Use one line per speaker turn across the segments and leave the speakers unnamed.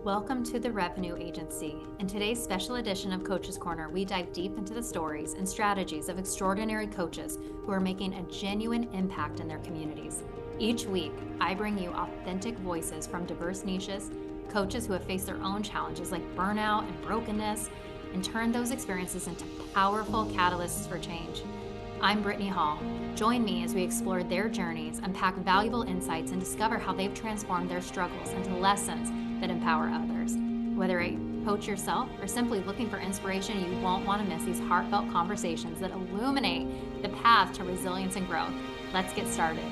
Welcome to the Revenue Agency. In today's special edition of Coach's Corner, we dive deep into the stories and strategies of extraordinary coaches who are making a genuine impact in their communities. Each week, I bring you authentic voices from diverse niches, coaches who have faced their own challenges like burnout and brokenness, and turned those experiences into powerful catalysts for change. I'm Brittany Hall. Join me as we explore their journeys, unpack valuable insights, and discover how they've transformed their struggles into lessons that empower others. Whether a coach yourself or simply looking for inspiration, you won't want to miss these heartfelt conversations that illuminate the path to resilience and growth. Let's get started.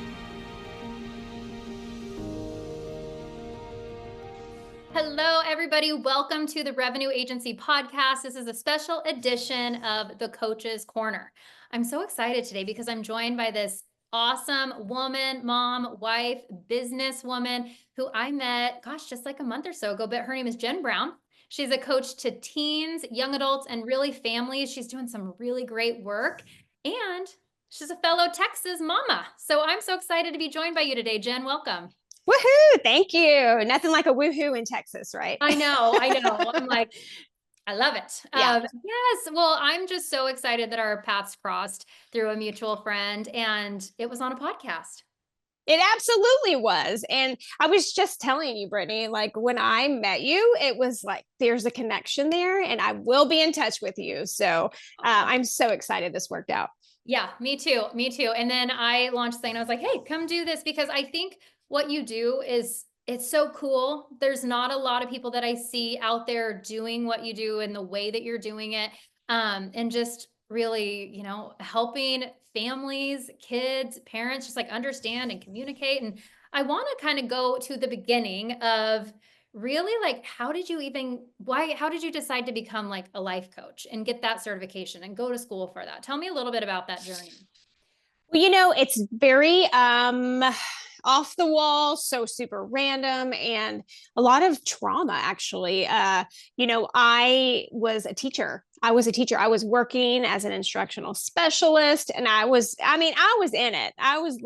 Hello, everybody. Welcome to the Revenue Agency podcast. This is a special edition of the Coach's Corner. I'm so excited today because I'm joined by this awesome woman, mom, wife, businesswoman who I met, just like a month or so ago, but her name is Jenn Brown. She's a coach to teens, young adults, and really families. She's doing some really great work, and she's a fellow Texas mama. So I'm so excited to be joined by you today, Jenn. Welcome.
Woohoo! Thank you. Nothing like a woohoo in Texas, right?
I know. I'm like, I love it.
Yeah.
Yes. Well, I'm just so excited that our paths crossed through a mutual friend, and it was on a podcast.
It absolutely was. And I was just telling you, Brittany, like when I met you, it was like, there's a connection there and I will be in touch with you. So I'm so excited this worked out.
Yeah, me too. Me too. And then I launched the thing and I was like, hey, come do this, because I think what you do is it's so cool. There's not a lot of people that I see out there doing what you do in the way that you're doing it. And just really, helping families, kids, parents just like understand and communicate. And I want to kind of go to the beginning of really like, how did you decide to become like a life coach and get that certification and go to school for that? Tell me a little bit about that journey.
Well, it's very off the wall, so super random, and a lot of trauma, actually. I was a teacher. I was working as an instructional specialist, and I was in it. I was,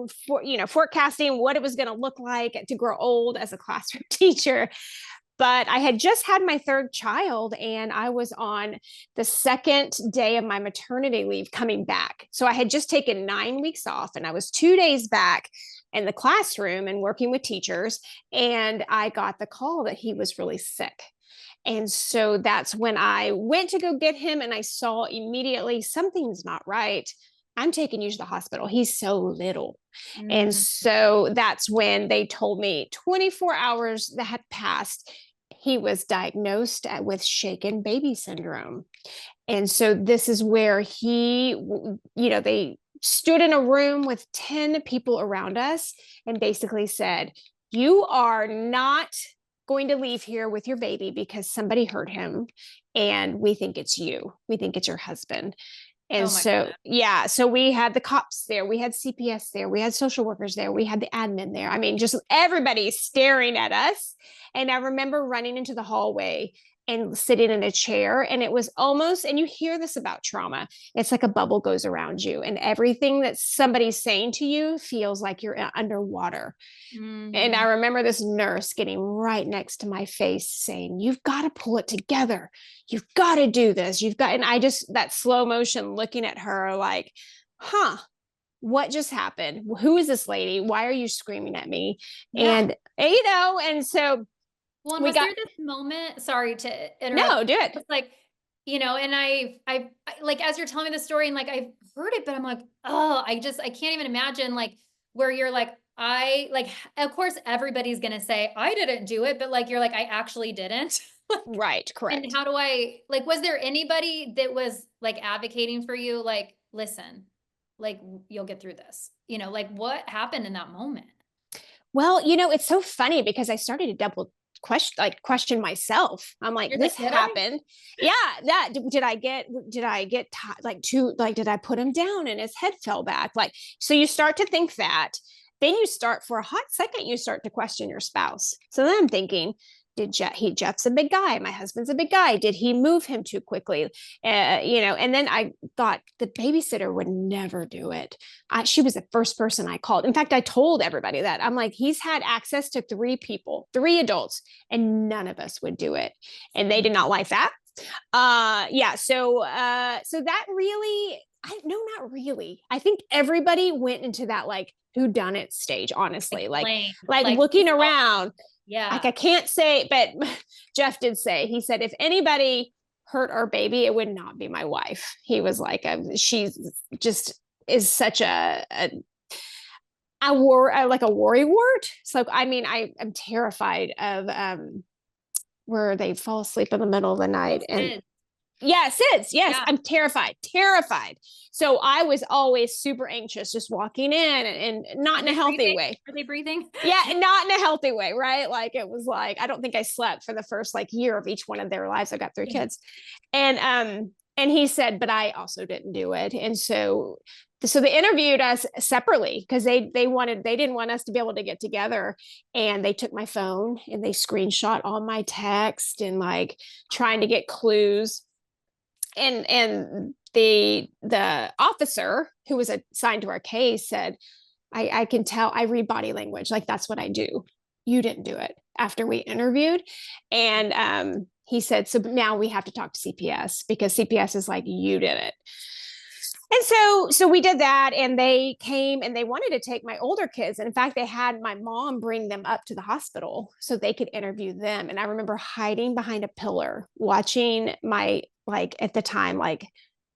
forecasting what it was going to look like to grow old as a classroom teacher. But I had just had my third child and I was on the second day of my maternity leave coming back. So I had just taken 9 weeks off and I was 2 days back in the classroom and working with teachers. And I got the call that he was really sick. And so that's when I went to go get him and I saw immediately something's not right. I'm taking you to the hospital. He's so little. And so that's when they told me 24 hours that had passed, he was diagnosed with shaken baby syndrome. And so this is where they stood in a room with 10 people around us and basically said, you are not going to leave here with your baby because somebody hurt him. And we think it's you. We think it's your husband. And so we had the cops there, we had CPS there, we had social workers there, we had the admin there. I mean, just everybody staring at us. And I remember running into the hallway and sitting in a chair, and it was almost, and you hear this about trauma, it's like a bubble goes around you and everything that somebody's saying to you feels like you're underwater. And I remember this nurse getting right next to my face saying, you've got to pull it together. You've got to do this. And I just, that slow motion looking at her like, what just happened? Who is this lady? Why are you screaming at me? Yeah. And so
well, was there this moment, sorry to interrupt.
No, do it.
It's like, and I like, as you're telling me the story and like, I've heard it, but I'm like, oh, I can't even imagine like where you're like, of course, everybody's going to say, I didn't do it, but like, you're like, I actually didn't.
Right. Correct.
And how do was there anybody that was like advocating for you? Like, listen, like you'll get through this, like what happened in that moment?
Well, it's so funny because I started to double question myself. I'm like, this happened. Yeah. That did I put him down and his head fell back? Like, so you start to think that, then you start for a hot second, you start to question your spouse. So then I'm thinking, Jeff's a big guy. My husband's a big guy. Did he move him too quickly? And then I thought the babysitter would never do it. She was the first person I called. In fact, I told everybody that. I'm like, he's had access to 3 adults, and none of us would do it. And they did not like that. So that really, no, not really. I think everybody went into that like whodunit stage, honestly, like looking around.
Yeah.
Like I can't say, but Jeff did say, he said, if anybody hurt our baby, it would not be my wife. He was like, she's just is such like a worrywart. So, I mean, I'm terrified of, where they fall asleep in the middle of the night. And yeah, SIDS. Yes. Yeah. I'm terrified. So I was always super anxious, just walking in and not in a healthy way.
Are they breathing?
Yeah. Not in a healthy way. Right. Like it was like, I don't think I slept for the first like year of each one of their lives. I got 3 kids. And he said, but I also didn't do it. And so they interviewed us separately because they didn't want us to be able to get together. And they took my phone and they screenshot all my text and like trying to get clues. And the officer who was assigned to our case said, I can tell, I read body language. Like, that's what I do. You didn't do it after we interviewed. And he said, so now we have to talk to CPS because CPS is like, you did it. And so we did that, and they came and they wanted to take my older kids. And in fact, they had my mom bring them up to the hospital so they could interview them. And I remember hiding behind a pillar, watching my, like at the time, like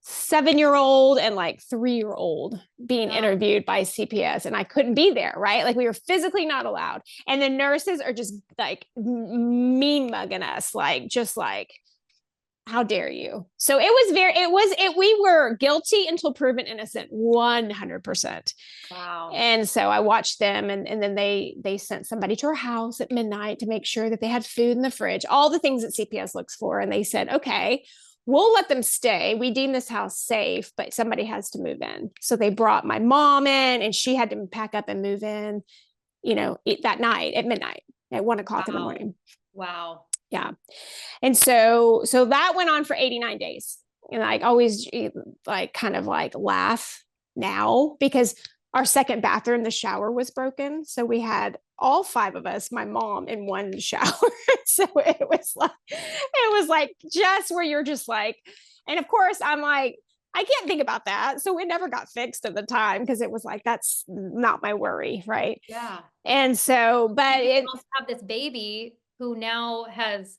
7-year-old and like 3-year-old being interviewed by CPS. And I couldn't be there, right? Like we were physically not allowed. And the nurses are just like mean mugging us, like, just like, how dare you? So we were guilty until proven innocent, 100%.
Wow.
And so I watched them, and then they sent somebody to our house at midnight to make sure that they had food in the fridge, all the things that CPS looks for. And they said, okay, we'll let them stay. We deem this house safe, but somebody has to move in. So they brought my mom in, and she had to pack up and move in, that night at midnight at 1:00 in the morning.
Wow.
Yeah. And so that went on for 89 days. And I always like kind of like laugh now because our second bathroom, the shower was broken. So we had all 5 of us, my mom in one shower. So it was like just where you're just like, and of course I'm like, I can't think about that. So it never got fixed at the time because it was like, that's not my worry. Right.
Yeah.
And so, but
you also have this baby who now has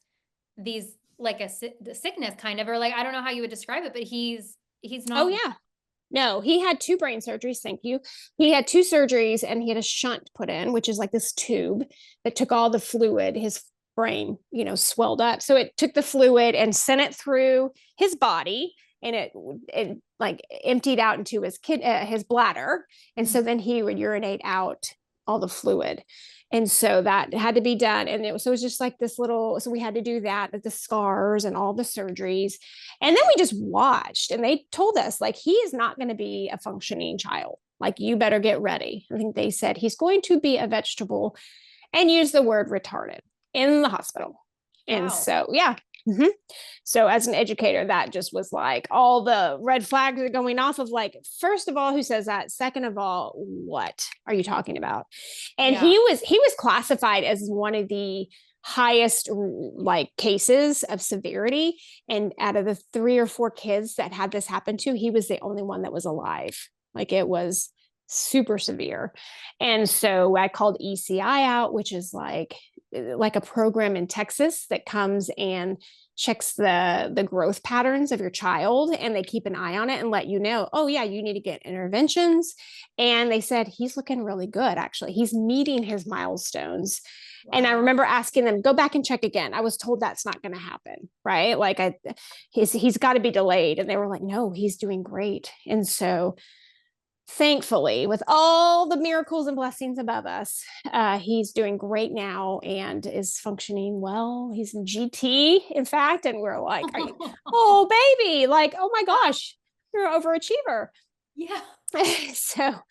these like the sickness kind of, or like, I don't know how you would describe it, but he's not.
Oh yeah. No, he had 2 brain surgeries. Thank you. He had 2 surgeries and he had a shunt put in, which is like this tube that took all the fluid. His brain, swelled up. So it took the fluid and sent it through his body, and it like emptied out into his bladder. And so then he would urinate out all the fluid. And so that had to be done. And it was just like this so we had to do that, the scars and all the surgeries. And then we just watched, and they told us like, he is not going to be a functioning child. Like, you better get ready. I think they said he's going to be a vegetable, and use the word retarded in the hospital. Wow. And so, yeah. Mm-hmm. So as an educator, that just was like all the red flags are going off of like, first of all, who says that? Second of all, what are you talking about? And he was classified as one of the highest like cases of severity. And out of the 3 or 4 kids that had this happen to, he was the only one that was alive. Like, it was super severe. And so I called ECI out, which is like a program in Texas that comes and checks the growth patterns of your child, and they keep an eye on it and let you know, oh yeah, you need to get interventions. And they said, he's looking really good. Actually, he's meeting his milestones. Wow. And I remember asking them, go back and check again. I was told that's not going to happen. Right. Like he's got to be delayed. And they were like, no, he's doing great. And so thankfully, with all the miracles and blessings above us, he's doing great now and is functioning well. He's in GT, in fact, and we're like, oh, baby, like, oh my gosh, you're an overachiever.
Yeah.
He's a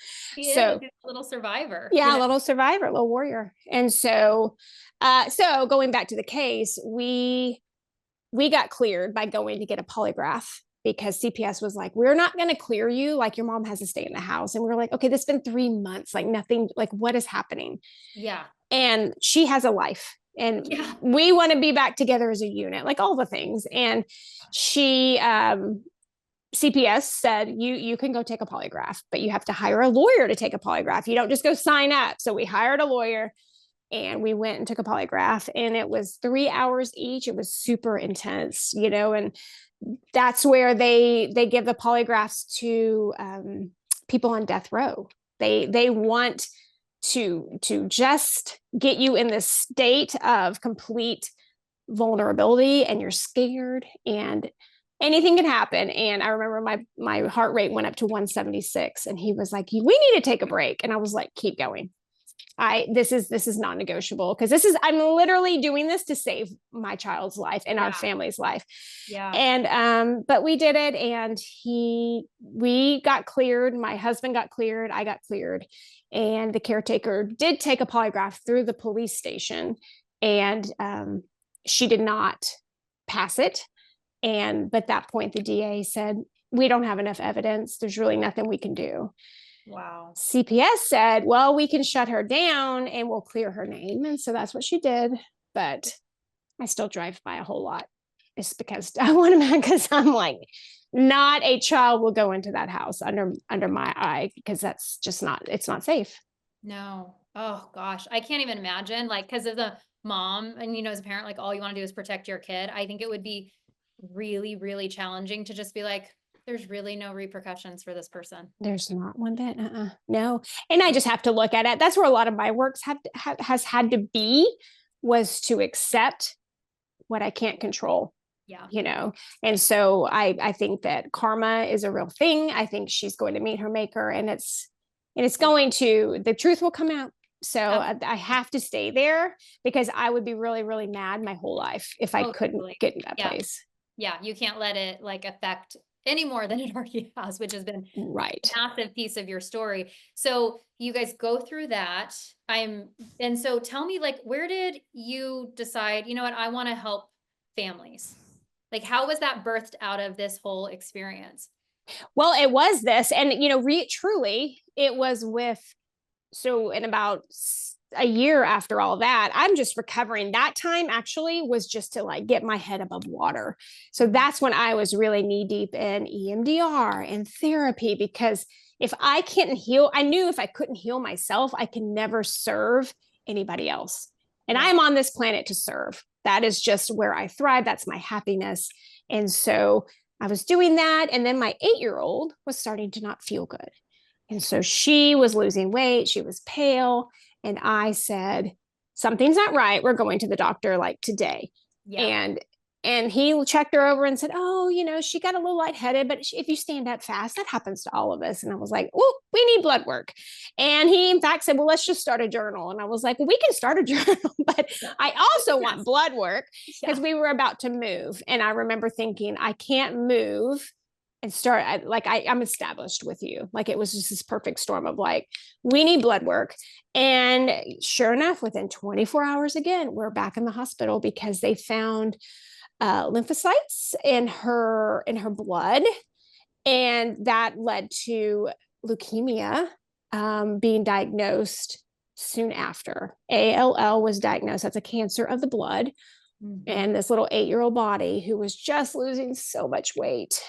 little survivor.
Yeah,
a little survivor, a little warrior. And so So going back to the case, we got cleared by going to get a polygraph because CPS was like, we're not going to clear you. Like your mom has to stay in the house. And we were like, okay, this has been 3 months, like nothing, like what is happening?
Yeah.
And she has a life and
Yeah.
we want to be back together as a unit, like all the things. And she, CPS said, you can go take a polygraph, but you have to hire a lawyer to take a polygraph. You don't just go sign up. So we hired a lawyer and we went and took a polygraph, and it was 3 hours each. It was super intense, and that's where they give the polygraphs to people on death row. They want to just get you in this state of complete vulnerability, and you're scared and anything can happen. And I remember my heart rate went up to 176, and he was like, we need to take a break. And I was like, keep going. This is non-negotiable, because I'm literally doing this to save my child's life and our family's life.
Yeah.
And but we did it, and we got cleared. My husband got cleared, I got cleared, and the caretaker did take a polygraph through the police station, and she did not pass it. But at that point, the DA said, we don't have enough evidence. There's really nothing we can do.
Wow.
CPS said, well, we can shut her down and we'll clear her name. And so that's what she did. But I still drive by a whole lot. It's because I want to, because I'm like, not a child will go into that house under my eye, because that's just it's not safe.
No. Oh gosh. I can't even imagine, like, because of the mom and, as a parent, like all you want to do is protect your kid. I think it would be really, really challenging to just be like, there's really no repercussions for this person.
There's not one bit. No. And I just have to look at it. That's where a lot of my works has had to be, was to accept what I can't control.
Yeah.
And so I think that karma is a real thing. I think she's going to meet her maker, and the truth will come out. So I have to stay there, because I would be really, really mad my whole life if I couldn't get in that place.
Yeah. You can't let it like affect any more than it already has, which has been
right.
a massive piece of your story. So you guys go through that. And so tell me, like, where did you decide, you know what, I want to help families? Like, how was that birthed out of this whole experience?
Well, it was this, and truly, it was in about a year after all that, I'm just recovering. That time actually was just to like get my head above water. So that's when I was really knee deep in EMDR and therapy, because if I can't heal, I knew if I couldn't heal myself, I can never serve anybody else. And I'm on this planet to serve. That is just where I thrive. That's my happiness. And so I was doing that. And then my 8-year-old was starting to not feel good. And so she was losing weight. She was pale. And I said, something's not right. We're going to the doctor like today. Yeah. And he checked her over and said, oh, she got a little lightheaded, but if you stand up fast, that happens to all of us. And I was like, oh, we need blood work. And he, in fact, said, well, let's just start a journal. And I was like, well, we can start a journal, but I also want blood work, because we were about to move. And I remember thinking, I can't move and start I'm established with you. Like, it was just this perfect storm of like, we need blood work. And sure enough, within 24 hours, again, we're back in the hospital, because they found lymphocytes in her blood, and that led to leukemia being diagnosed soon after. ALL was diagnosed. That's a cancer of the blood. Mm-hmm. And this little 8-year-old body, who was just losing so much weight,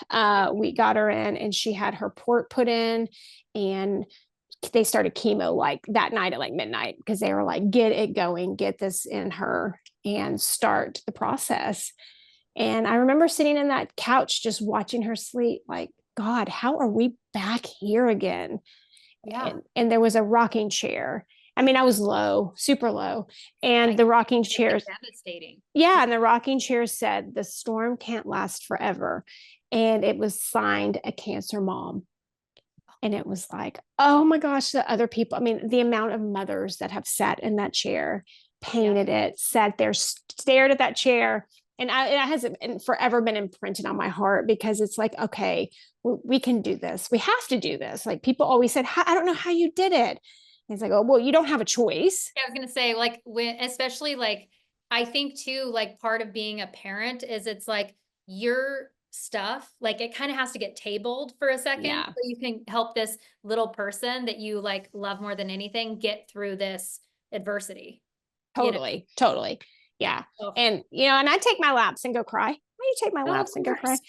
we got her in, and she had her port put in, and they started chemo like that night at like midnight, because they were like, get it going, get this in her and start the process. And I remember sitting in that couch just watching her sleep, like, God, how are we back here again? Yeah. And there was a rocking chair. I mean, I was low, super low. And the rocking chairs,
devastating.
Yeah. And the rocking chair said, the storm can't last forever. And it was signed a cancer mom. And it was like, oh my gosh, the other people, I mean, the amount of mothers that have sat in that chair, painted it, sat there, stared at that chair. And it hasn't forever been imprinted on my heart, because it's like, okay, we can do this. We have to do this. Like, people always said, I don't know how you did it. He's like, oh, well, you don't have a choice.
I was gonna say, like, when, especially like, I think too, like part of being a parent is it's like your stuff, like it kind of has to get tabled for a second
Yeah,
so you can help this little person that you like love more than anything get through this adversity, you know?
totally. Totally. Yeah.
Oh,
And, and I take my laps and go cry. Why you take my
of
laps and go cry?
course.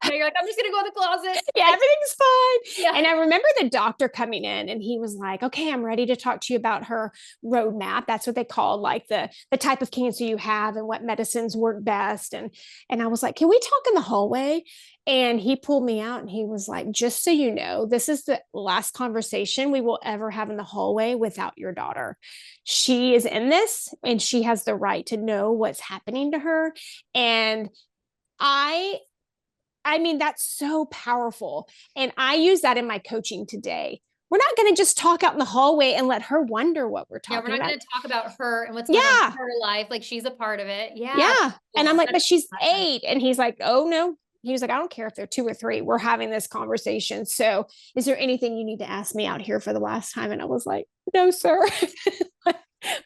Yeah, you're like, I'm just gonna go in the closet.
Yeah,
Like,
everything's fine.
yeah.
And I remember the doctor coming in and he was like, okay, I'm ready to talk to you about her roadmap. That's what they call like the type of cancer you have and what medicines work best. And I was like, can we talk in the hallway? And he pulled me out and he was like, just so you know, this is the last conversation we will ever have in the hallway without your daughter. She is in this and she has the right to know what's happening to her. And I I mean, that's so powerful. And I use that in my coaching today. We're not going to just talk out in the hallway and let her wonder what we're
Yeah, we're
talking
not
about.
going to talk about her and what's going on
Yeah.
in her life. Like she's a part of it. Yeah.
Yeah. And I'm
Cool.
like,
That's
but she's
awesome.
8. And he's like, oh, no. He was like, I don't care if they're 2 or 3. We're having this conversation. So is there anything you need to ask me out here for the last time? And I was like, no, sir.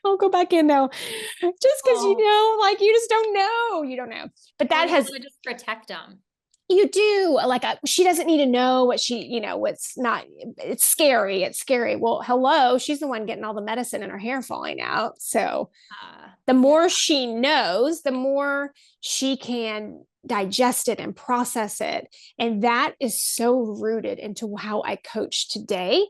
I'll go back in now. Just because,
Oh,
like, you just don't know. You don't know. But
well,
that
you
has
want to just protect them.
you do like she doesn't need to know what what's not. It's scary. Well, hello, she's the one getting all the medicine and her hair falling out, so the
Yeah.
more she knows, the more she can digest it and process it. And that is so rooted into how I coach today,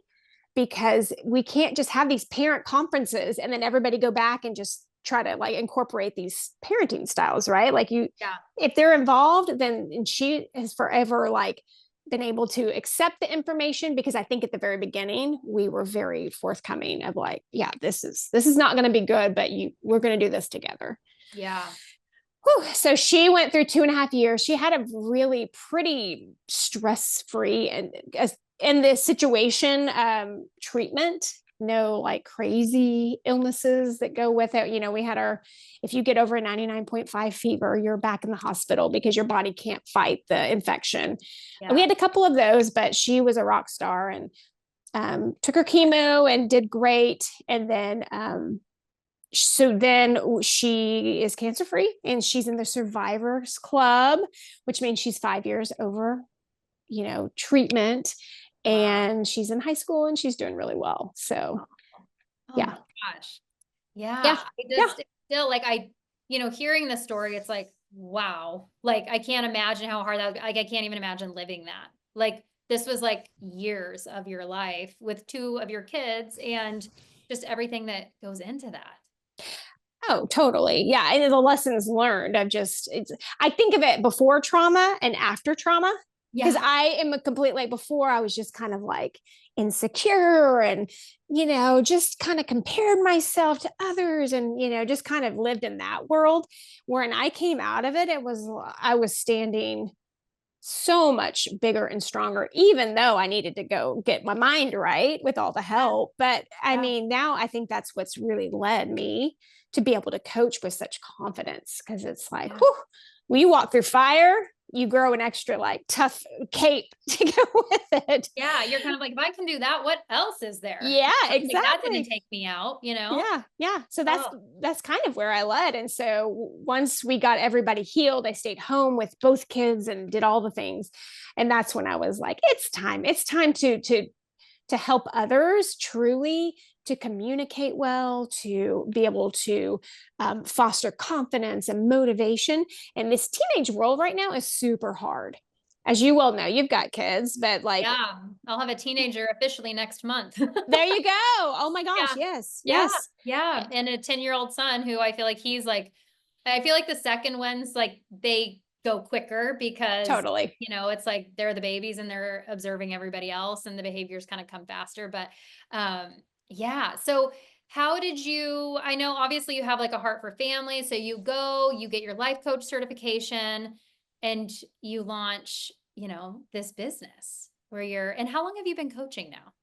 because we can't just have these parent conferences and then everybody go back and just try to like incorporate these parenting styles, right? Like
Yeah.
if they're involved, then and she has forever like been able to accept the information, because I think at the very beginning we were very forthcoming of like, yeah, this is not going to be good, but we're going to do this together.
Yeah.
Whew. So she went through 2.5 years. She had a really pretty stress-free and in this situation treatment. No like crazy illnesses that go with it. We had if you get over a 99.5 fever, you're back in the hospital because your body can't fight the infection.
Yeah.
And we had a couple of those, but she was a rock star and took her chemo and did great. And then so then she is cancer free and she's in the survivors club, which means she's 5 years over, treatment.
Wow.
And she's in high school and she's doing really well. So
Oh
yeah.
my gosh. Yeah.
Yeah.
I
Yeah.
just still like, hearing the story, it's like, wow. Like, I can't imagine how hard that would be. Like, I can't even imagine living that. Like, this was like years of your life with 2 of your kids and just everything that goes into that.
Oh, totally. Yeah. And the lessons learned of I think of it before trauma and after trauma. Because
Yeah.
I am a complete, like before I was just kind of like insecure and, just kind of compared myself to others and, just kind of lived in that world. When I came out of it, I was standing so much bigger and stronger, even though I needed to go get my mind right with all the help. But I
Yeah.
mean, now I think that's what's really led me to be able to coach with such confidence, because it's like,
Yeah.
whew, when you walk through fire, you grow an extra like tough cape to go with it.
Yeah. You're kind of like, if I can do that, what else is there?
Yeah,
Like, that didn't
exactly.
take me out,
Yeah. So that's
Oh,
that's kind of where I led. And so once we got everybody healed, I stayed home with both kids and did all the things. And that's when I was like, it's time. It's time to help others truly, to communicate well, to be able to foster confidence and motivation. And this teenage world right now is super hard. As you well know, you've got kids, but like,
yeah. I'll have a teenager officially next month.
there you go. Oh my gosh.
Yeah.
Yes.
Yeah.
Yes.
Yeah. And a 10-year-old son who I feel like I feel like the second ones, like they go quicker because,
Totally.
it's like they're the babies and they're observing everybody else and the behaviors kind of come faster. But yeah. So I know obviously you have like a heart for family. So you get your life coach certification and you launch, this business and how long have you been coaching now?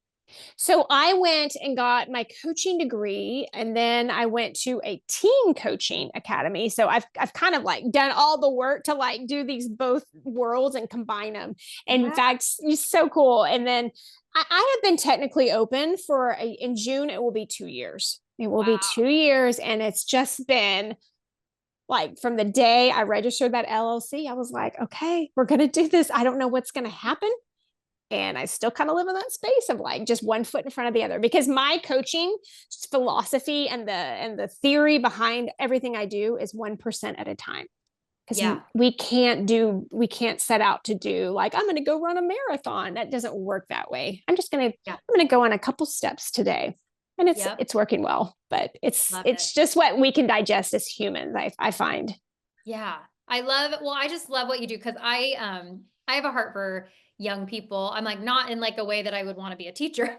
So I went and got my coaching degree, and then I went to a teen coaching academy. So I've kind of like done all the work to like do these both worlds and combine them. And in
Yeah.
fact, it's so cool. And then I have been technically open in June, it will be 2 years. It will be
Wow.
2 years. And it's just been like from the day I registered that LLC, I was like, okay, we're going to do this. I don't know what's going to happen. And I still kind of live in that space of like just one foot in front of the other, because my coaching philosophy and the theory behind everything I do is 1% at a time. Because
Yeah.
we can't set out to do like, I'm going to go run a marathon. That doesn't work that way.
Yeah.
I'm going to go on a couple steps today, and
Yep.
it's working well, but
Love it.
it's just what we can digest as humans. I find.
Yeah. I love, well, I just love what you do because I have a heart for young people. I'm like not in like a way that I would want to be a teacher.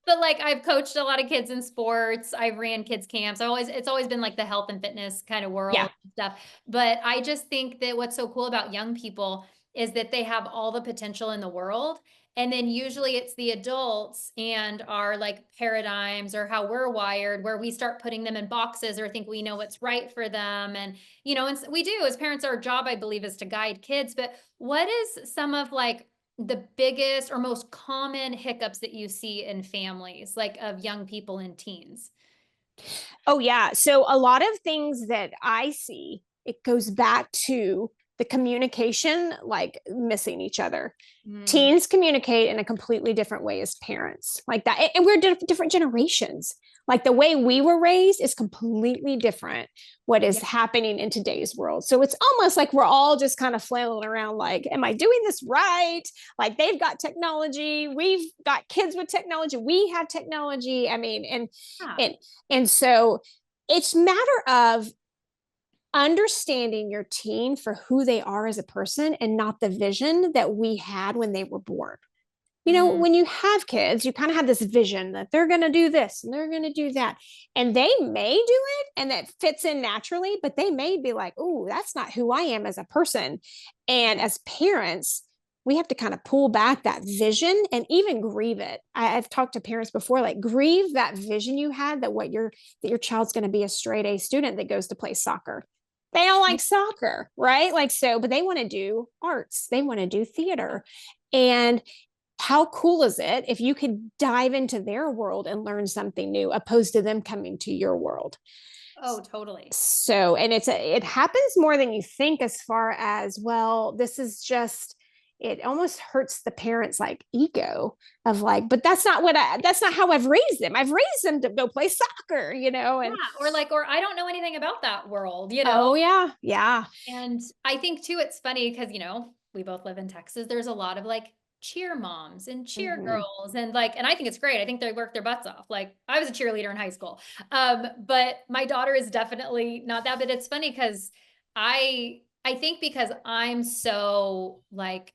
But like I've coached a lot of kids in sports. I've ran kids camps. It's always been like the health and fitness kind of
Yeah.
world and stuff. But I just think that what's so cool about young people is that they have all the potential in the world. And then usually it's the adults and our like paradigms or how we're wired where we start putting them in boxes or think we know what's right for them. And, and we do as parents, our job, I believe, is to guide kids. But what is some of like the biggest or most common hiccups that you see in families, like of young people and teens?
Oh yeah. So a lot of things that I see, it goes back to the communication, like missing each other.
Mm,
Teens communicate in a completely different way as parents, like that. And we're different generations. Like the way we were raised is completely different what is
yeah.
happening in today's world. So it's almost like we're all just kind of flailing around like, am I doing this right? Like they've got technology, we've got kids with technology, we have technology. I mean,
Yeah.
and and so it's a matter of understanding your teen for who they are as a person and not the vision that we had when they were born.
Mm,
When you have kids, you kind of have this vision that they're going to do this and they're going to do that. And they may do it and that fits in naturally, but they may be like, oh, that's not who I am as a person. And as parents, we have to kind of pull back that vision and even grieve it. I've talked to parents before, like grieve that vision you had that your child's going to be a straight A student that goes to play soccer. They don't
yeah.
like soccer, right? Like so, but they want to do arts, they want to do theater. And how cool is it if you could dive into their world and learn something new opposed to them coming to your world?
Oh, totally.
So, and it happens more than you think as far as, well, this is just, it almost hurts the parents like ego of like, but that's not how I've raised them. I've raised them to go play soccer,
Yeah.
and
Or I don't know anything about that world.
oh yeah, yeah.
And I think too, it's funny because, we both live in Texas. There's a lot of like cheer moms and cheer
Mm-hmm.
girls and I think it's great. I think they work their butts off. Like I was a cheerleader in high school. But my daughter is definitely not that, but it's funny because I think because I'm so like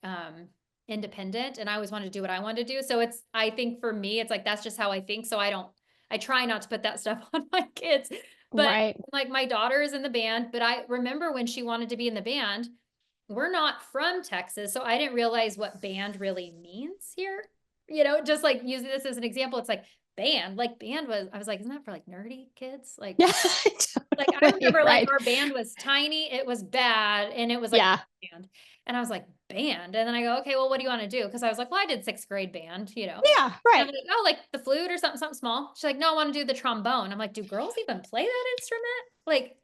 independent and I always wanted to do what I wanted to do. So I think for me, it's like that's just how I think. So I try not to put that stuff on my kids. But
Right.
like my daughter is in the band, but I remember when she wanted to be in the band, we're not from Texas, so I didn't realize what band really means here. Just like using this as an example, it's like band I was like, isn't that for like nerdy kids?
Yeah.
Like I
Totally
remember like
right.
our band was tiny, it was bad, and it was like
Yeah.
band. And I was like, band. And then I go, okay, well, what do you want to do? Because I was like, well, I did sixth grade band.
Yeah.
And I'm
Right.
like, oh, like the flute or something small. She's like, no, I want to do the trombone. I'm like, do girls even play that instrument? Like,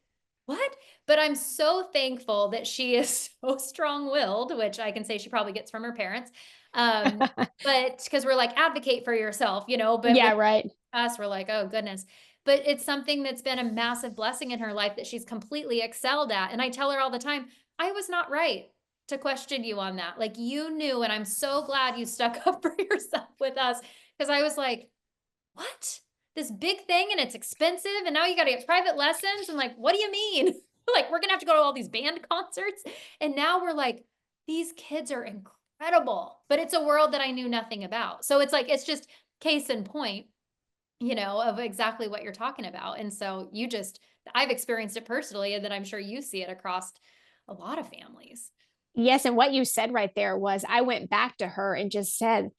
what? But I'm so thankful that she is so strong-willed, which I can say she probably gets from her parents. But because we're like, advocate for yourself, but
Yeah.
with
Right.
us, we're like, oh goodness. But it's something that's been a massive blessing in her life that she's completely excelled at. And I tell her all the time, I was not right to question you on that. Like you knew, and I'm so glad you stuck up for yourself with us. Because I was like, what? This big thing and it's expensive, and now you got to get private lessons. And like, what do you mean? Like, we're gonna have to go to all these band concerts. And now we're like, these kids are incredible, but it's a world that I knew nothing about. So it's like, it's just case in point, of exactly what you're talking about. And so I've experienced it personally, and then I'm sure you see it across a lot of families.
Yes, and what you said right there was I went back to her and just said,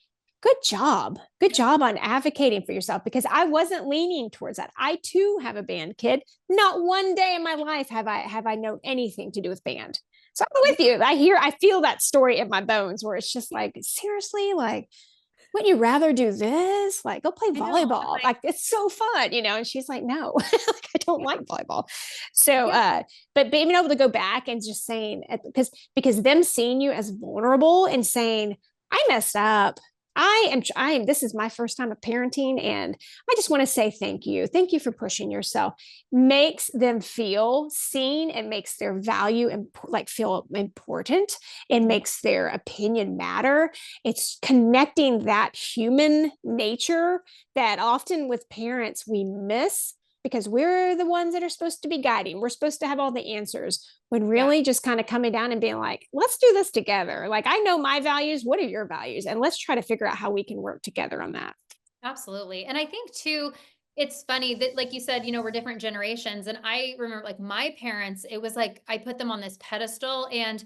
good job. Good job on advocating for yourself, because I wasn't leaning towards that. I too have a band kid. Not one day in my life have I known anything to do with band. So I'm
Yeah.
with you. I feel that story in my bones where it's just like, seriously, like wouldn't you rather do this? Like, go play
I know. I'm
volleyball.
like,
Like, it's so fun, And she's like, no, like, I don't like volleyball. So,
yeah,
but being able to go back and just saying, because them seeing you as vulnerable and saying, I messed up. This is my first time of parenting. And I just want to say thank you. Thank you for pushing yourself. Makes them feel seen and makes their value and like feel important and makes their opinion matter. It's connecting that human nature that often with parents we miss because we're the ones that are supposed to be guiding. We're supposed to have all the answers when
yeah.
really just kind of coming down and being like, let's do this together. Like, I know my values. What are your values? And let's try to figure out how we can work together on that.
Absolutely. And I think too, it's funny that, like you said, we're different generations. And I remember like my parents, it was like I put them on this pedestal, and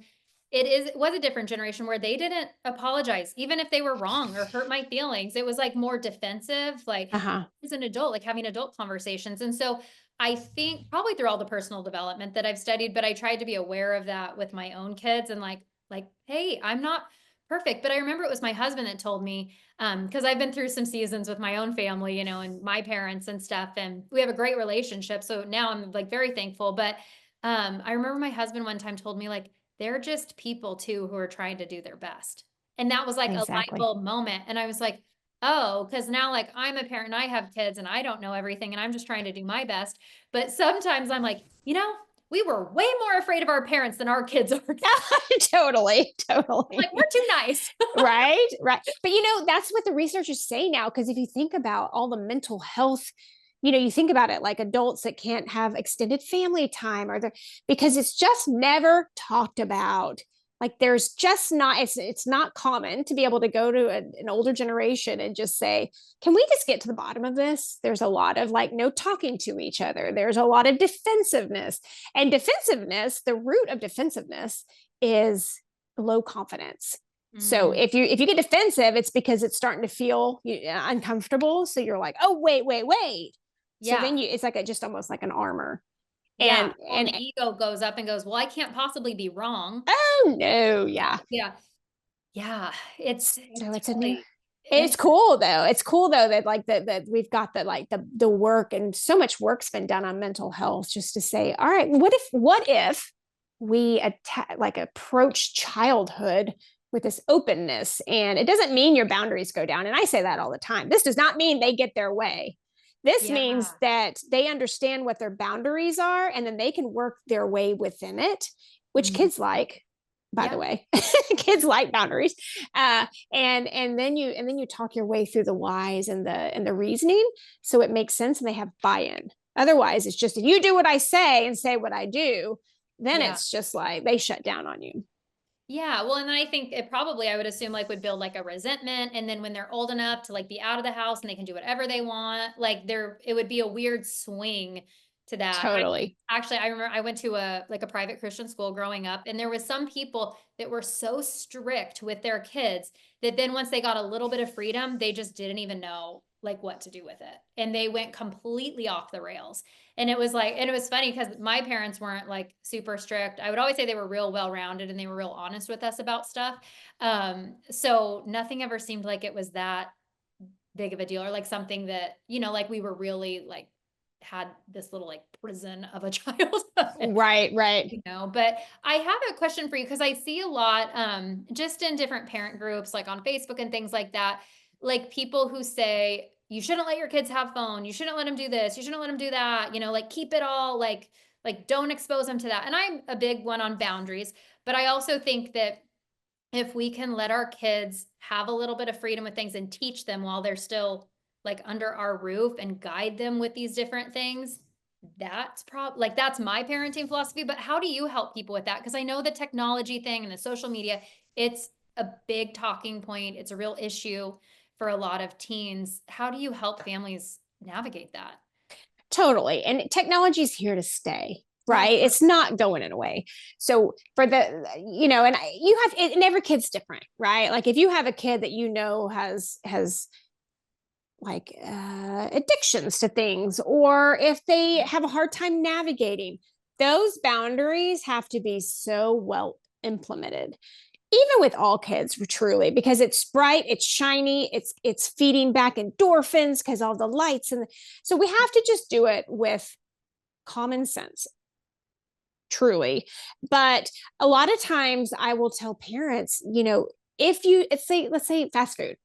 it was a different generation where they didn't apologize, even if they were wrong or hurt my feelings. It was like more defensive, like
Uh-huh.
as an adult, like having adult conversations. And so I think probably through all the personal development that I've studied, but I tried to be aware of that with my own kids and like, hey, I'm not perfect. But I remember it was my husband that told me, because I've been through some seasons with my own family, and my parents and stuff, and we have a great relationship. So now I'm like very thankful. But I remember my husband one time told me like, they're just people too who are trying to do their best. And that was like a light
Exactly.
bulb moment. And I was like, oh, because now like I'm a parent and I have kids and I don't know everything and I'm just trying to do my best. But sometimes I'm like, we were way more afraid of our parents than our kids are.
Totally. Totally.
Like, we're too nice.
Right. Right. But that's what the researchers say now. Because if you think about all the mental health, you think about it like adults that can't have extended family time because it's just never talked about. Like there's just not, it's not common to be able to go to an older generation and just say, can we just get to the bottom of this? There's a lot of like no talking to each other. There's a lot of defensiveness, and defensiveness, the root of defensiveness is low confidence. So
Mm,
if you get defensive, it's because it's starting to feel uncomfortable. So you're like, oh, wait. So
yeah.
then it's like just almost like an armor.
Yeah.
And
Well, and the ego goes up and goes, well, I can't possibly be wrong.
oh no, yeah.
Yeah. Yeah.
So
It's
it's a new.
really
It's
interesting.
cool though. It's cool though that like that we've got the work, and so much work's been done on mental health just to say, all right, what if we approach childhood with this openness, and it doesn't mean your boundaries go down. And I say that all the time. This does not mean they get their way. This
Yeah.
means that they understand what their boundaries are, and then they can work their way within it, which
Mhm.
kids like, by the
Yeah.
way. Kids like boundaries. And then you talk your way through the whys and the reasoning, so it makes sense and they have buy-in. Otherwise it's just, if you do what I say and say what I do, then
Yeah.
it's just like they shut down on you.
Yeah. Well, and then I think it probably, I would assume, like would build like a resentment. And then when they're old enough to like be out of the house and they can do whatever they want, like it would be a weird swing to that.
Totally.
I remember I went to a private Christian school growing up, and there was some people that were so strict with their kids that then once they got a little bit of freedom, they just didn't even know like what to do with it. And they went completely off the rails. And it was funny because my parents weren't like super strict. I would always say they were real well-rounded and they were real honest with us about stuff. So nothing ever seemed like it was that big of a deal, or like something that, like we were really like had this little like prison of a childhood.
Right.
But I have a question for you because I see a lot, just in different parent groups, like on Facebook and things like that, like people who say, you shouldn't let your kids have phone. You shouldn't let them do this. You shouldn't let them do that. Like keep it all like don't expose them to that. And I'm a big one on boundaries, but I also think that if we can let our kids have a little bit of freedom with things and teach them while they're still like under our roof and guide them with these different things, that's my parenting philosophy. But how do you help people with that? Because I know the technology thing and the social media, it's a big talking point. It's a real issue for a lot of teens. How do you help families navigate that?
Totally. And technology is here to stay.
Yeah,
Right. It's not going away. So for and you have, and every kid's different, right? Like if you have a kid that has like addictions to things, or if they have a hard time navigating, those boundaries have to be so well implemented. even with all kids, truly, because it's bright, it's shiny, it's feeding back endorphins because all the lights. And so we have to just do it with common sense, truly. But a lot of times I will tell parents, if you let's say fast food,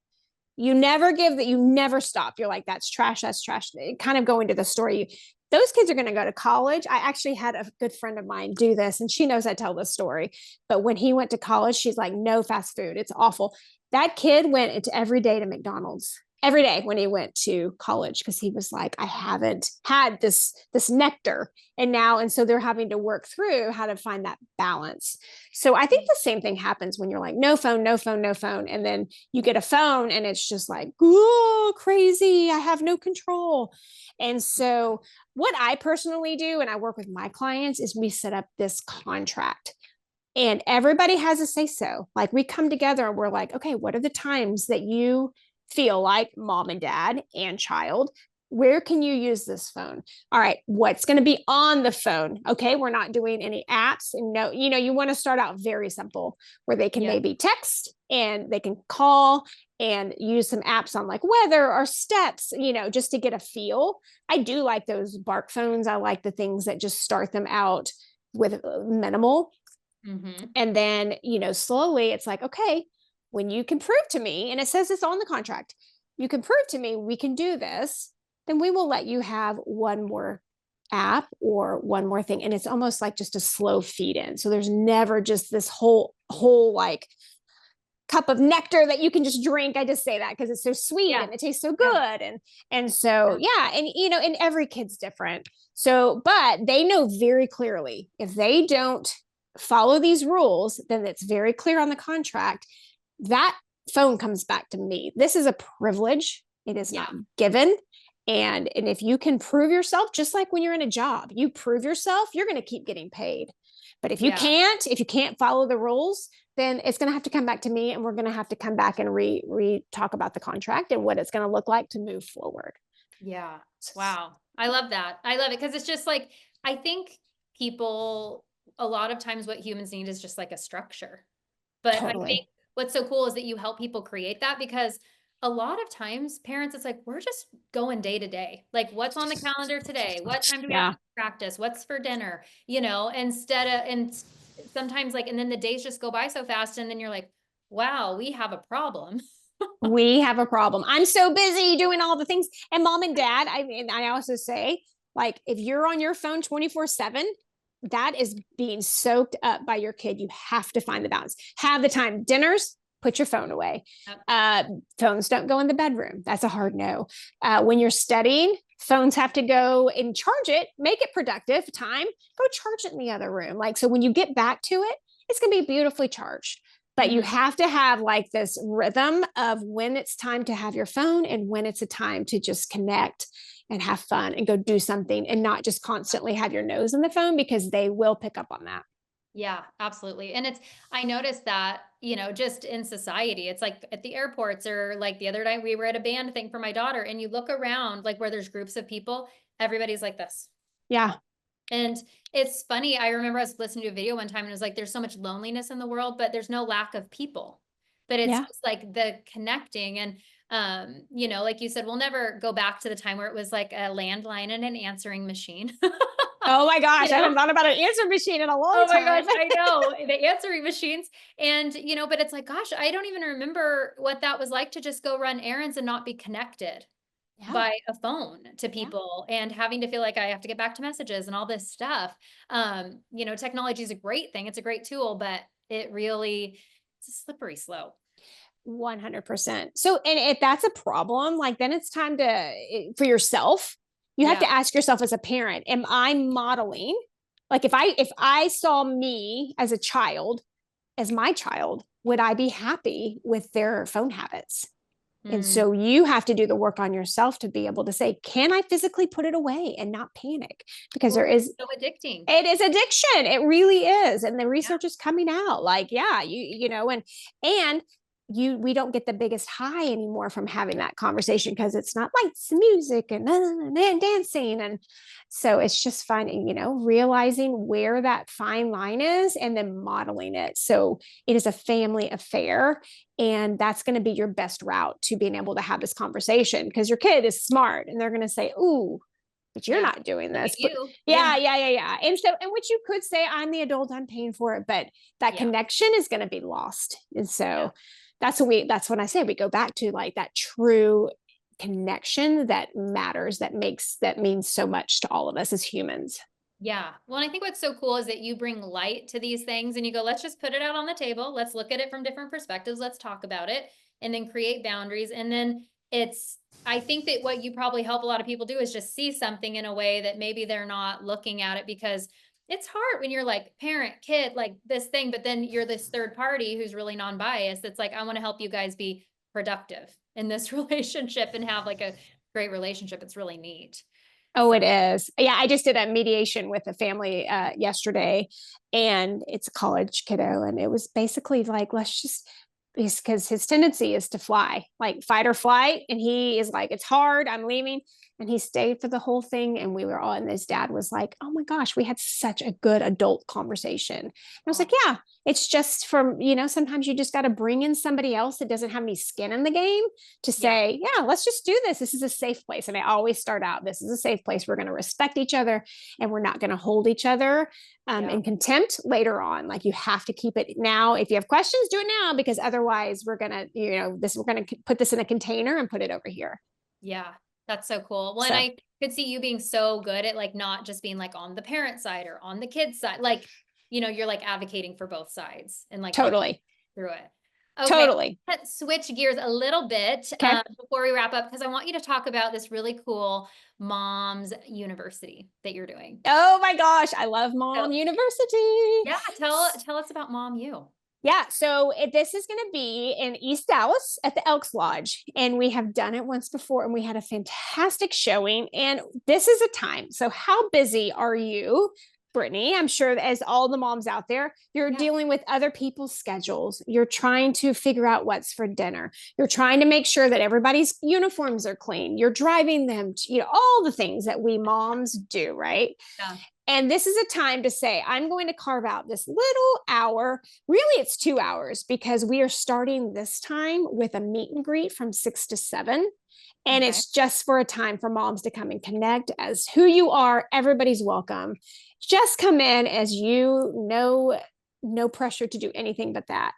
you never give that, you never stop. You're like, that's trash, that's trash. Kind of going to the story. Those kids are going to go to college. I actually had a good friend of mine do this, and she knows I tell this story. But when he went to college, she's like, no fast food. It's awful. That kid went into every day to McDonald's every day when he went to college, because he was like, I haven't had this nectar. And so they're having to work through how to find that balance. So I think the same thing happens when you're like, no phone, no phone, no phone. And then you get a phone and it's just like, oh, crazy. I have no control. And so what I personally do, and I work with my clients, is we set up this contract. And everybody has a say so. Like, we come together and we're like, okay, what are the times that you feel like mom and dad and child, where can you use this phone? All right, what's going to be on the phone? Okay, we're not doing any apps. And no, you want to start out very simple, where they can maybe text and they can call and use some apps on like weather or steps, just to get a feel. I do like those bark phones. I like the things that just start them out with minimal. Mm-hmm. And then, slowly it's like, okay, when you can prove to me, and it says this on the contract, you can prove to me we can do this, then we will let you have one more app or one more thing. And it's almost like just a slow feed in. So there's never just this whole like cup of nectar that you can just drink. I just say that because it's so sweet and it tastes so good. And so, and every kid's different. So, but they know very clearly, if they don't follow these rules, then it's very clear on the contract, that phone comes back to me. This is a privilege. It is not given. And if you can prove yourself, just like when you're in a job, you prove yourself, you're going to keep getting paid. But if you can't follow the rules, then it's going to have to come back to me, and we're going to have to come back and talk about the contract and what it's going to look like to move forward.
Yeah. Wow. I love that. I love it, because it's just like, I think people, a lot of times what humans need is just like a structure. But totally. I think what's so cool is that you help people create that, because a lot of times parents, it's like, we're just going day to day. Like, what's on the calendar today? What time do we have to practice? What's for dinner? And sometimes like, and then the days just go by so fast. And then you're like, wow, we have a problem.
We have a problem. I'm so busy doing all the things. And mom and dad, I also say, like, if you're on your phone 24/7, that is being soaked up by your kid. You have to find the balance. Have the time. Dinners, put your phone away. Phones don't go in the bedroom. That's a hard no. When you're studying, phones have to go and charge it. Make it productive time. Go charge it in the other room. Like, so when you get back to it, it's going to be beautifully charged. But you have to have like this rhythm of when it's time to have your phone and when it's a time to just connect and have fun and go do something, and not just constantly have your nose in the phone, because they will pick up on that.
Yeah, absolutely. And I noticed that, just in society, it's like at the airports, or like the other night we were at a band thing for my daughter, and you look around like where there's groups of people, everybody's like this.
Yeah.
And it's funny. I remember I was listening to a video one time, and it was like, there's so much loneliness in the world, but there's no lack of people, but it's just like the connecting. And, like you said, we'll never go back to the time where it was like a landline and an answering machine.
Oh my gosh, I haven't thought about an answering machine in a long time.
Oh my gosh, I know, the answering machines. And, but it's like, gosh, I don't even remember what that was like to just go run errands and not be connected by a phone to people, and having to feel like I have to get back to messages and all this stuff. Technology is a great thing. It's a great tool, but it's a slippery slope.
100%. So, and if that's a problem, like, then it's time for yourself. You have to ask yourself as a parent, am I modeling? Like, if I saw me as a child, as my child, would I be happy with their phone habits? And so you have to do the work on yourself to be able to say, can I physically put it away and not panic? Because there is
so addicting.
It is addiction. It really is. And the research is coming out like, and we don't get the biggest high anymore from having that conversation because it's not lights and music and dancing. And so it's just finding, realizing where that fine line is and then modeling it. So it is a family affair. And that's going to be your best route to being able to have this conversation, because your kid is smart and they're going to say, ooh, but you're not doing
Look
this.
at you.
Yeah. And so, and which you could say, I'm the adult, I'm paying for it, but that connection is going to be lost. And so that's when I say we go back to like that true connection that matters, that means so much to all of us as humans.
Yeah. Well, and I think what's so cool is that you bring light to these things and you go, let's just put it out on the table. Let's look at it from different perspectives. Let's talk about it and then create boundaries. And then I think that what you probably help a lot of people do is just see something in a way that maybe they're not looking at it, because it's hard when you're like parent, kid, like this thing, but then you're this third party who's really non-biased. It's like, I want to help you guys be productive in this relationship and have like a great relationship. It's really neat.
Oh, it is. Yeah, I just did a mediation with a family yesterday, and it's a college kiddo, and it was basically like, let's just, because his tendency is to fly, like fight or flight, and he is like, it's hard, I'm leaving, and he stayed for the whole thing, and we were all, and his dad was like, oh my gosh, we had such a good adult conversation. And I was like, yeah, it's just from, sometimes you just got to bring in somebody else that doesn't have any skin in the game to say, yeah, let's just do this. This is a safe place. And I always start out, this is a safe place. We're going to respect each other, and we're not going to hold each other in contempt later on. Like, you have to keep it now. If you have questions, do it now, because otherwise we're going to, we're going to put this in a container and put it over here.
Yeah. That's so cool. Well, and I could see you being so good at like, not just being like on the parent side or on the kid side, like, you're like advocating for both sides and like
totally
through it. Okay.
Totally.
Let's switch gears a little bit before we wrap up, because I want you to talk about this really cool Moms University that you're doing.
Oh my gosh, I love Mom University.
Yeah, tell us about Mom U.
Yeah, so this is going to be in East Dallas at the Elks Lodge, and we have done it once before, and we had a fantastic showing. And this is a time. So, how busy are you, Brittany? I'm sure, as all the moms out there, you're dealing with other people's schedules. You're trying to figure out what's for dinner. You're trying to make sure that everybody's uniforms are clean. You're driving them to, all the things that we moms do, right?
Yeah.
And this is a time to say, I'm going to carve out this little hour. Really, it's 2 hours, because we are starting this time with a meet and greet from 6 to 7. And it's just for a time for moms to come and connect as who you are. Everybody's welcome. Just come in as you know, no pressure to do anything but that.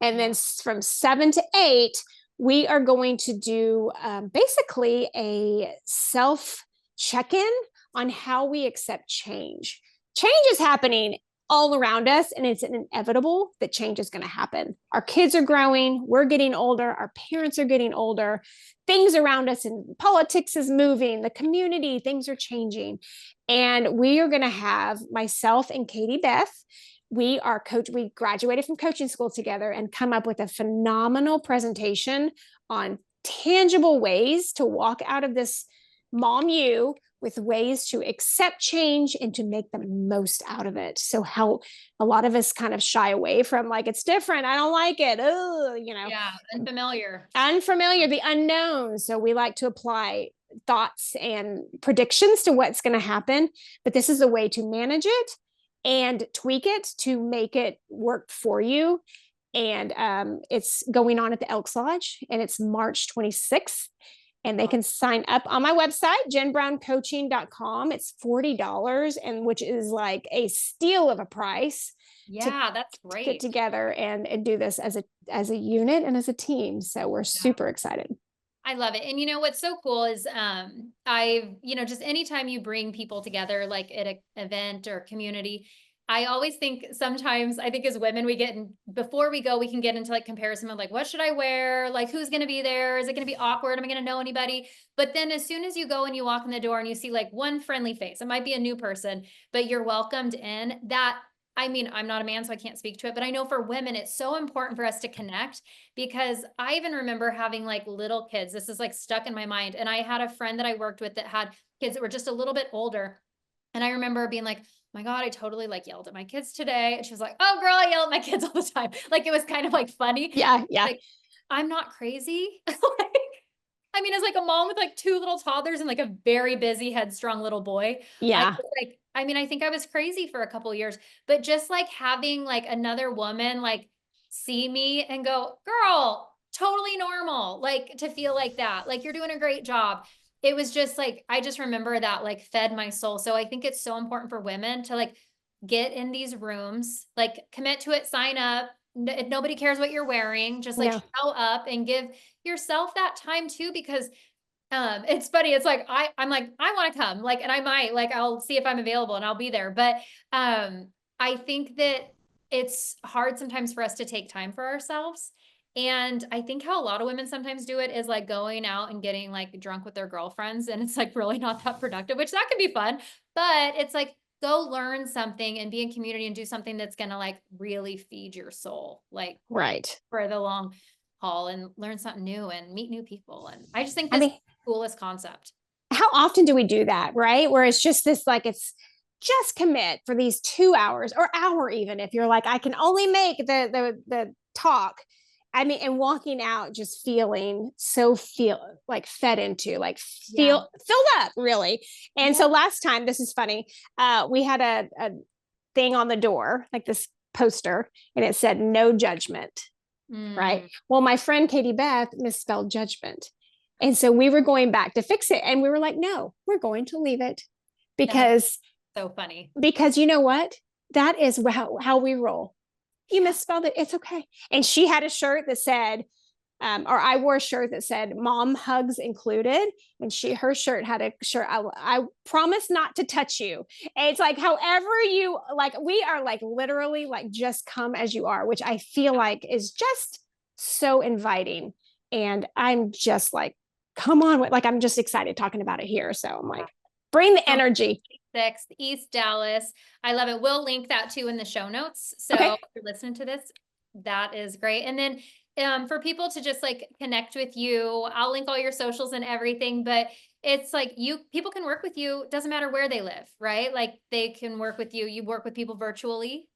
And then from 7 to 8, we are going to do basically a self check-in on how we accept change. Change is happening all around us, and it's inevitable that change is going to happen. Our kids are growing, we're getting older, our parents are getting older, things around us, and politics is moving, the community, things are changing. And we are going to have myself and Katie Beth. We graduated from coaching school together and come up with a phenomenal presentation on tangible ways to walk out of this Mom U with ways to accept change and to make the most out of it. So how a lot of us kind of shy away from, like, it's different, I don't like it. Oh,
Yeah, unfamiliar,
the unknown. So we like to apply thoughts and predictions to what's going to happen. But this is a way to manage it and tweak it to make it work for you. And it's going on at the Elks Lodge, and it's March 26th. And they can sign up on my website, jennbrowncoaching.com. It's $40, and which is like a steal of a price.
Yeah, that's great.
Get together and do this as a unit and as a team. So we're super excited.
I love it. And what's so cool is just anytime you bring people together, like at an event or community, I always think sometimes, I think as women, before we go, we can get into like comparison of like, what should I wear? Like, who's going to be there? Is it going to be awkward? Am I going to know anybody? But then as soon as you go and you walk in the door and you see like one friendly face, it might be a new person, but you're welcomed in that. I mean, I'm not a man, so I can't speak to it, but I know for women, it's so important for us to connect, because I even remember having like little kids. This is like stuck in my mind. And I had a friend that I worked with that had kids that were just a little bit older. And I remember being like, my God, I totally like yelled at my kids today. And she was like, oh girl, I yell at my kids all the time. Like, it was kind of like funny.
Yeah. Yeah.
Like, I'm not crazy. Like, I mean, as like a mom with like 2 little toddlers and like a very busy, headstrong little boy, I
Yeah.
was like, I mean, I think I was crazy for a couple years, but just like having like another woman like see me and go, "Girl, totally normal." Like to feel like that. Like you're doing a great job. It was just like I just remember that like fed my soul. So I think it's so important for women to like get in these rooms, like commit to it, sign up. Nobody cares what you're wearing. Just like
No.
show up and give yourself that time too, because it's funny. It's like I'm like, I want to come, like, and I might, like, I'll see if I'm available and I'll be there. But I think that it's hard sometimes for us to take time for ourselves. And I think how a lot of women sometimes do it is like going out and getting like drunk with their girlfriends, and it's like really not that productive, which that can be fun. But it's like go learn something and be in community and do something that's gonna like really feed your soul, like
Right.
for the long haul, and learn something new and meet new people. And I just think
I
this is
mean,
the coolest concept.
how often do we do that, right? Where it's just this like it's just commit for these 2 hours or hour, even if you're like, I can only make the talk. I mean, and walking out just feeling so feel like fed into, like
Yeah.
filled up really. And
Yeah.
so last time, this is funny, we had a thing on the door, like this poster, and it said no judgment. Right.
Mm,
Well, my friend Katie Beth misspelled judgment. And so we were going back to fix it. And we were like, no, we're going to leave it
that's
because
so funny.
you know what? That is how we roll. You
Yeah.
misspelled it. It's okay. And she had a shirt that said, or I wore a shirt that said "Mom hugs included," and her shirt had a shirt. I promise not to touch you. And it's like, however you like, we are like literally like just come as you are, which I feel like is just so inviting. And I'm just like, come on, like I'm just excited talking about it here. So I'm like, bring the
So
energy.
6th, East Dallas. I love it. We'll link that too in the show notes. So
Okay.
if you're listening to this, that is great. And then for people to just like connect with you, I'll link all your socials and everything. But it's like people can work with you. Doesn't matter where they live, right? Like they can work with you. You work with people virtually.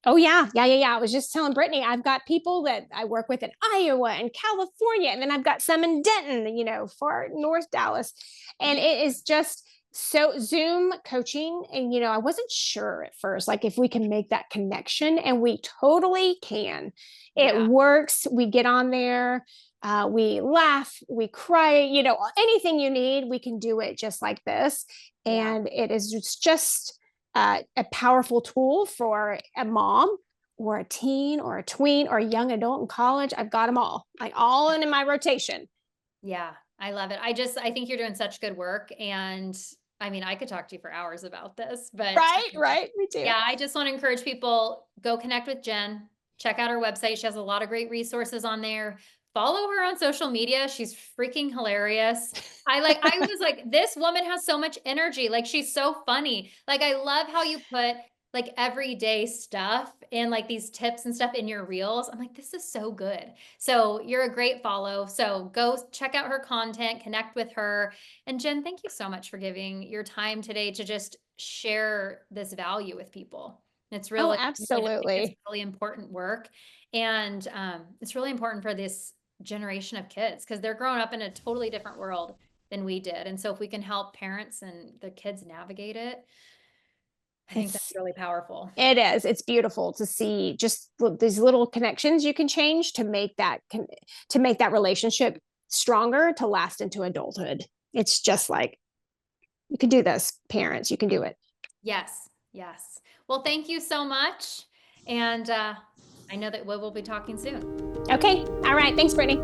Oh yeah. I was just telling Brittany, I've got people that I work with in Iowa and California, and then I've got some in Denton, far North Dallas. And it is just so Zoom coaching. And, I wasn't sure at first, like if we can make that connection, and we totally can. It
Yeah.
works. We get on there, we laugh, we cry, anything you need, we can do it just like this.
Yeah.
And it is just a powerful tool for a mom or a teen or a tween or a young adult in college. I've got them all, like all in my rotation.
Yeah, I love it. I think you're doing such good work. And I mean, I could talk to you for hours about this, but
Right. Me too.
yeah, I just want to encourage people, go connect with Jenn, check out her website. She has a lot of great resources on there. Follow her on social media. She's freaking hilarious. I was like, this woman has so much energy. Like she's so funny. Like I love how you put like everyday stuff and like these tips and stuff in your reels. I'm like, this is so good. So you're a great follow. So go check out her content, connect with her. And Jenn, thank you so much for giving your time today to just share this value with people. It's
Oh,
really, I think it's
absolutely.
really important work. And it's really important for this generation of kids because they're growing up in a totally different world than we did. And so if we can help parents and the kids navigate it, I think that's
It's
really powerful.
it is. It's beautiful to see just these little connections you can change to make that relationship stronger to last into adulthood. It's just like you can do this, parents. You can do it.
Yes. Yes. Well, thank you so much. And I know that we will be talking soon.
Okay. All right. Thanks, Brittany.